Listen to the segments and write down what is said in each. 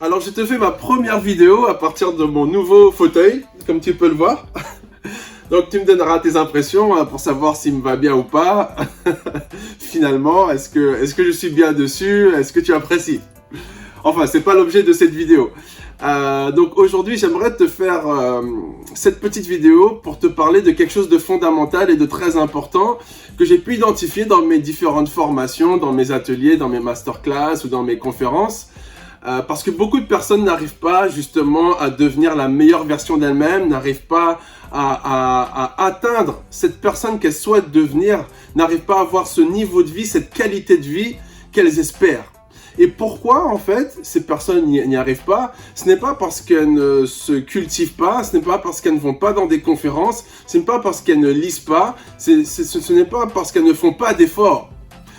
Alors, je te fais ma première vidéo à partir de mon nouveau fauteuil, comme tu peux le voir. Donc, tu me donneras tes impressions pour savoir s'il me va bien ou pas. Finalement, est-ce que je suis bien dessus? Est-ce que tu apprécies? Enfin, c'est pas l'objet de cette vidéo. Donc aujourd'hui, j'aimerais te faire cette petite vidéo pour te parler de quelque chose de fondamental et de très important que j'ai pu identifier dans mes différentes formations, dans mes ateliers, dans mes masterclass ou dans mes conférences. Parce que beaucoup de personnes n'arrivent pas justement à devenir la meilleure version d'elles-mêmes, n'arrivent pas à atteindre cette personne qu'elles souhaitent devenir, n'arrivent pas à avoir ce niveau de vie, cette qualité de vie qu'elles espèrent. Et pourquoi, en fait, ces personnes n'y arrivent pas? Ce n'est pas parce qu'elles ne se cultivent pas, ce n'est pas parce qu'elles ne vont pas dans des conférences, ce n'est pas parce qu'elles ne lisent pas, ce n'est pas parce qu'elles ne font pas d'efforts.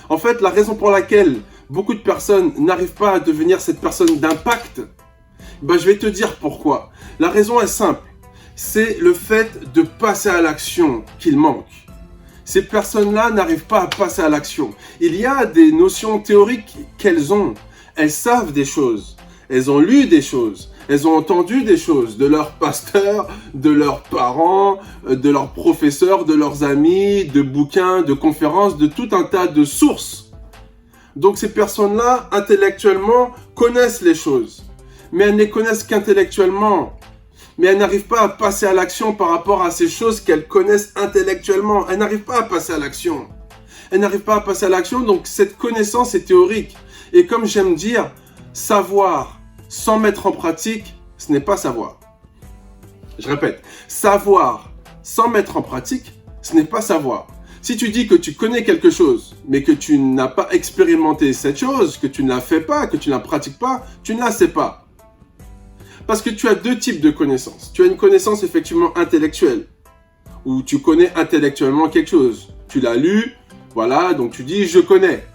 En fait, la raison pour laquelle beaucoup de personnes n'arrivent pas à devenir cette personne d'impact, je vais te dire pourquoi. La raison est simple, c'est le fait de passer à l'action qu'il manque. Ces personnes-là n'arrivent pas à passer à l'action. Il y a des notions théoriques qu'elles ont. Elles savent des choses. Elles ont lu des choses. Elles ont entendu des choses de leurs pasteurs, de leurs parents, de leurs professeurs, de leurs amis, de bouquins, de conférences, de tout un tas de sources. Donc ces personnes-là, intellectuellement, connaissent les choses. Mais elles ne les connaissent qu'intellectuellement. Mais elles n'arrivent pas à passer à l'action par rapport à ces choses qu'elles connaissent intellectuellement. Elles n'arrivent pas à passer à l'action. Elles n'arrivent pas à passer à l'action, donc cette connaissance est théorique. Et comme j'aime dire, savoir sans mettre en pratique, ce n'est pas savoir. Je répète, savoir sans mettre en pratique, ce n'est pas savoir. Si tu dis que tu connais quelque chose, mais que tu n'as pas expérimenté cette chose, que tu ne la fais pas, que tu ne la pratiques pas, tu ne la sais pas. Parce que tu as deux types de connaissances. Tu as une connaissance effectivement intellectuelle, où tu connais intellectuellement quelque chose. Tu l'as lu, voilà, donc tu dis « je connais ».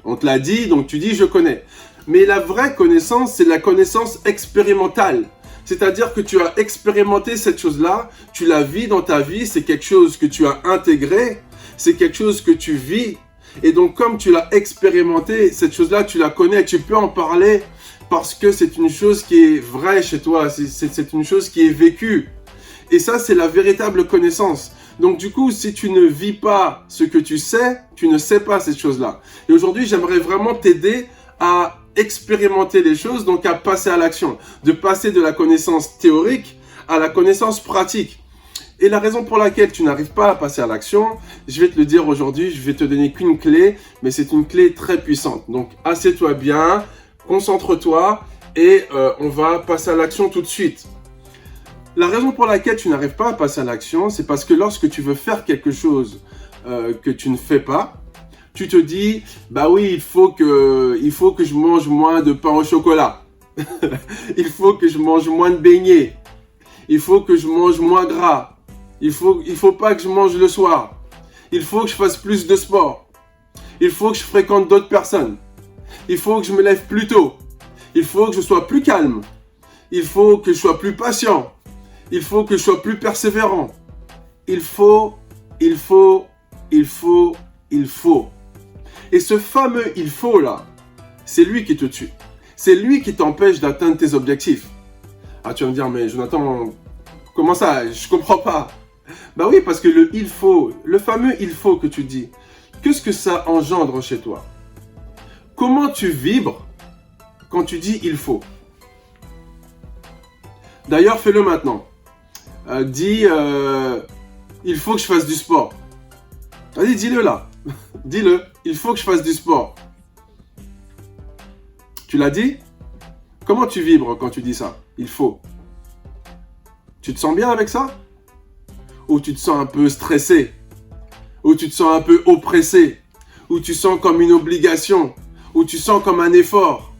On te l'a dit, donc tu dis « je connais ». Mais la vraie connaissance, c'est la connaissance expérimentale. C'est-à-dire que tu as expérimenté cette chose-là, tu la vis dans ta vie, c'est quelque chose que tu as intégré, c'est quelque chose que tu vis. Et donc comme tu l'as expérimenté, cette chose-là, tu la connais, tu peux en parler. Parce que c'est une chose qui est vraie chez toi, c'est une chose qui est vécue. Et ça, c'est la véritable connaissance. Donc du coup, si tu ne vis pas ce que tu ne sais pas cette chose-là. Et aujourd'hui, j'aimerais vraiment t'aider à expérimenter les choses, donc à passer à l'action. De passer de la connaissance théorique à la connaissance pratique. Et la raison pour laquelle tu n'arrives pas à passer à l'action, je vais te le dire aujourd'hui, je vais te donner qu'une clé, mais c'est une clé très puissante. Donc assieds-toi bien. Concentre-toi et on va passer à l'action tout de suite. La raison pour laquelle tu n'arrives pas à passer à l'action, c'est parce que lorsque tu veux faire quelque chose que tu ne fais pas, tu te dis « bah oui, il faut que je mange moins de pain au chocolat. Il faut que je mange moins de beignets. Il faut que je mange moins gras. Il faut pas que je mange le soir. Il faut que je fasse plus de sport. Il faut que je fréquente d'autres personnes. Il faut que je me lève plus tôt. Il faut que je sois plus calme. Il faut que je sois plus patient. Il faut que je sois plus persévérant. Il faut. Et ce fameux « il faut » là, c'est lui qui te tue. C'est lui qui t'empêche d'atteindre tes objectifs. Ah, tu vas me dire, mais Jonathan, comment ça? Je comprends pas. Bah oui, parce que le « il faut », le fameux « il faut » que tu dis, qu'est-ce que ça engendre chez toi? Comment tu vibres quand tu dis « il faut ». D'ailleurs, fais-le maintenant. Dis « il faut que je fasse du sport ». Vas-y, dis-le là. Dis-le. Il faut que je fasse du sport. Tu l'as dit? Comment tu vibres quand tu dis ça? Il faut. Tu te sens bien avec ça? Ou tu te sens un peu stressé? Ou tu te sens un peu oppressé? Ou tu sens comme une obligation? Ou tu sens comme un effort?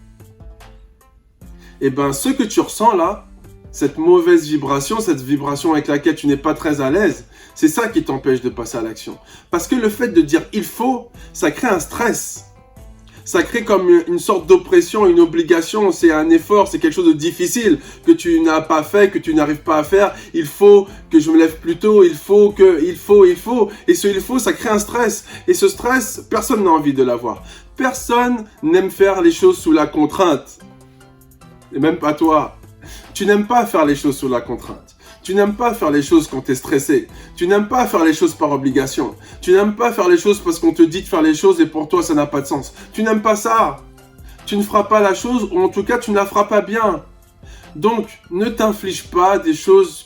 Eh bien, ce que tu ressens là, cette mauvaise vibration, cette vibration avec laquelle tu n'es pas très à l'aise, c'est ça qui t'empêche de passer à l'action. Parce que le fait de dire « il faut », ça crée un stress. Ça crée comme une sorte d'oppression, une obligation, c'est un effort, c'est quelque chose de difficile que tu n'as pas fait, que tu n'arrives pas à faire. Il faut que je me lève plus tôt, il faut. Et ce « il faut », ça crée un stress. Et ce stress, personne n'a envie de l'avoir. Personne n'aime faire les choses sous la contrainte. et même pas toi. Tu n'aimes pas faire les choses sous la contrainte. Tu n'aimes pas faire les choses quand tu es stressé. Tu n'aimes pas faire les choses par obligation. Tu n'aimes pas faire les choses parce qu'on te dit de faire les choses et pour toi ça n'a pas de sens. Tu n'aimes pas ça. Tu ne feras pas la chose, ou en tout cas tu ne la feras pas bien. Donc ne t'inflige pas des choses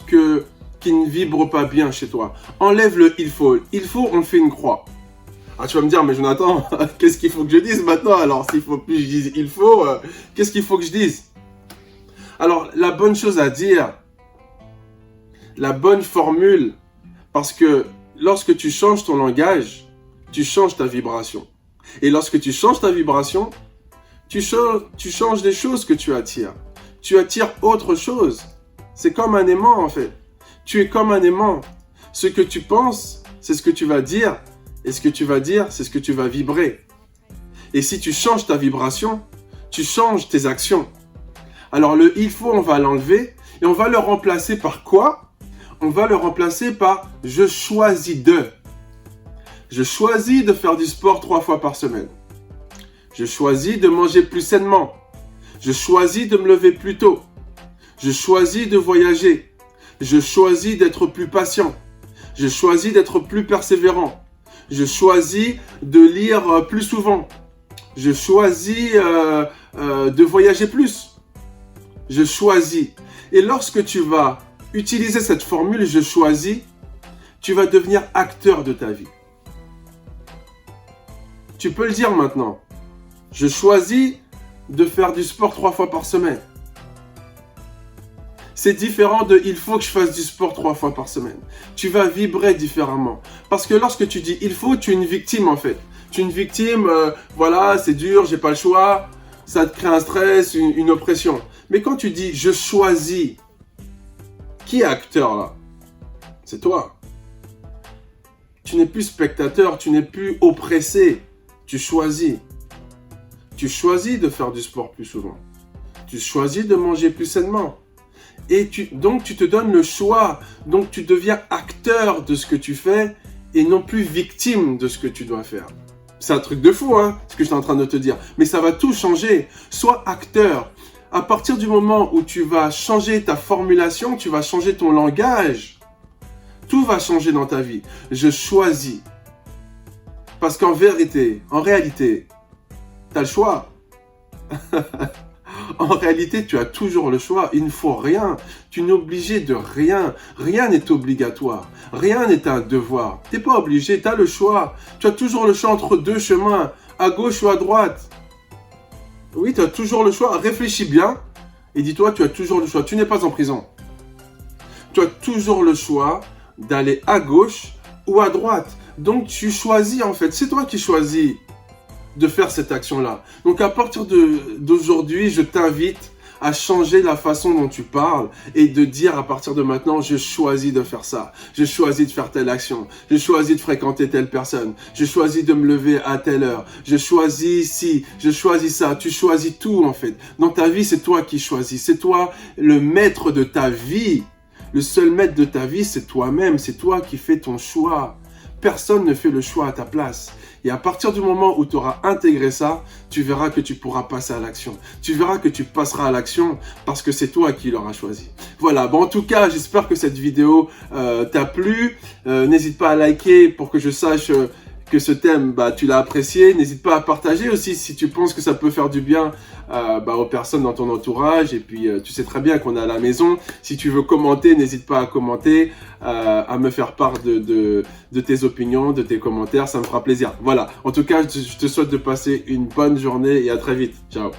qui ne vibrent pas bien chez toi. Enlève le il faut. Il faut, on le fait une croix. Ah, tu vas me dire, mais Jonathan, qu'est-ce qu'il faut que je dise maintenant? Alors, s'il faut plus que je dise il faut, qu'est-ce qu'il faut que je dise? Alors, la bonne chose à dire, la bonne formule, parce que lorsque tu changes ton langage, tu changes ta vibration. Et lorsque tu changes ta vibration, tu changes les choses que tu attires. Tu attires autre chose. C'est comme un aimant, en fait. Tu es comme un aimant. Ce que tu penses, c'est ce que tu vas dire. Et ce que tu vas dire, c'est ce que tu vas vibrer. Et si tu changes ta vibration, tu changes tes actions. Alors le il faut, on va l'enlever et on va le remplacer par quoi? On va le remplacer par je choisis de. Je choisis de faire du sport 3 fois par semaine. Je choisis de manger plus sainement. Je choisis de me lever plus tôt. Je choisis de voyager. Je choisis d'être plus patient. Je choisis d'être plus persévérant. Je choisis de lire plus souvent. Je choisis de voyager plus. Je choisis. Et lorsque tu vas utiliser cette formule « je choisis », tu vas devenir acteur de ta vie. Tu peux le dire maintenant. Je choisis de faire du sport 3 fois par semaine. C'est différent de « il faut que je fasse du sport 3 fois par semaine ». Tu vas vibrer différemment. Parce que lorsque tu dis « il faut », tu es une victime en fait. Tu es une victime, voilà, c'est dur, j'ai pas le choix. Ça te crée un stress, une oppression. Mais quand tu dis « je choisis », qui est acteur là? C'est toi. Tu n'es plus spectateur, tu n'es plus oppressé. Tu choisis. Tu choisis de faire du sport plus souvent. Tu choisis de manger plus sainement. Et donc tu te donnes le choix. Donc tu deviens acteur de ce que tu fais et non plus victime de ce que tu dois faire. C'est un truc de fou, hein, ce que je suis en train de te dire. Mais ça va tout changer. Sois acteur. À partir du moment où tu vas changer ta formulation, tu vas changer ton langage, tout va changer dans ta vie. Je choisis. Parce qu'en vérité, en réalité, tu as le choix. En réalité, tu as toujours le choix. Il ne faut rien. Tu n'es obligé de rien. Rien n'est obligatoire. Rien n'est un devoir. Tu n'es pas obligé, tu as le choix. Tu as toujours le choix entre deux chemins, à gauche ou à droite. Oui, tu as toujours le choix. Réfléchis bien et dis-toi, tu as toujours le choix. Tu n'es pas en prison. Tu as toujours le choix d'aller à gauche ou à droite. Donc, tu choisis en fait. C'est toi qui choisis de faire cette action-là. Donc, à partir d'aujourd'hui, je t'invite à changer la façon dont tu parles et de dire à partir de maintenant, je choisis de faire ça. Je choisis de faire telle action. Je choisis de fréquenter telle personne. Je choisis de me lever à telle heure. Je choisis ci, je choisis ça. Tu choisis tout en fait. Dans ta vie, c'est toi qui choisis. C'est toi le maître de ta vie. Le seul maître de ta vie, c'est toi-même. C'est toi qui fais ton choix. Personne ne fait le choix à ta place. Et à partir du moment où tu auras intégré ça, tu verras que tu pourras passer à l'action. Tu verras que tu passeras à l'action parce que c'est toi qui l'auras choisi. Voilà, bon, en tout cas, j'espère que cette vidéo t'a plu. N'hésite pas à liker pour que je sache que ce thème, tu l'as apprécié. N'hésite pas à partager aussi si tu penses que ça peut faire du bien aux personnes dans ton entourage. Et puis, tu sais très bien qu'on est à la maison. Si tu veux commenter, n'hésite pas à commenter, à me faire part de tes opinions, de tes commentaires. Ça me fera plaisir. Voilà, en tout cas, je te souhaite de passer une bonne journée et à très vite. Ciao.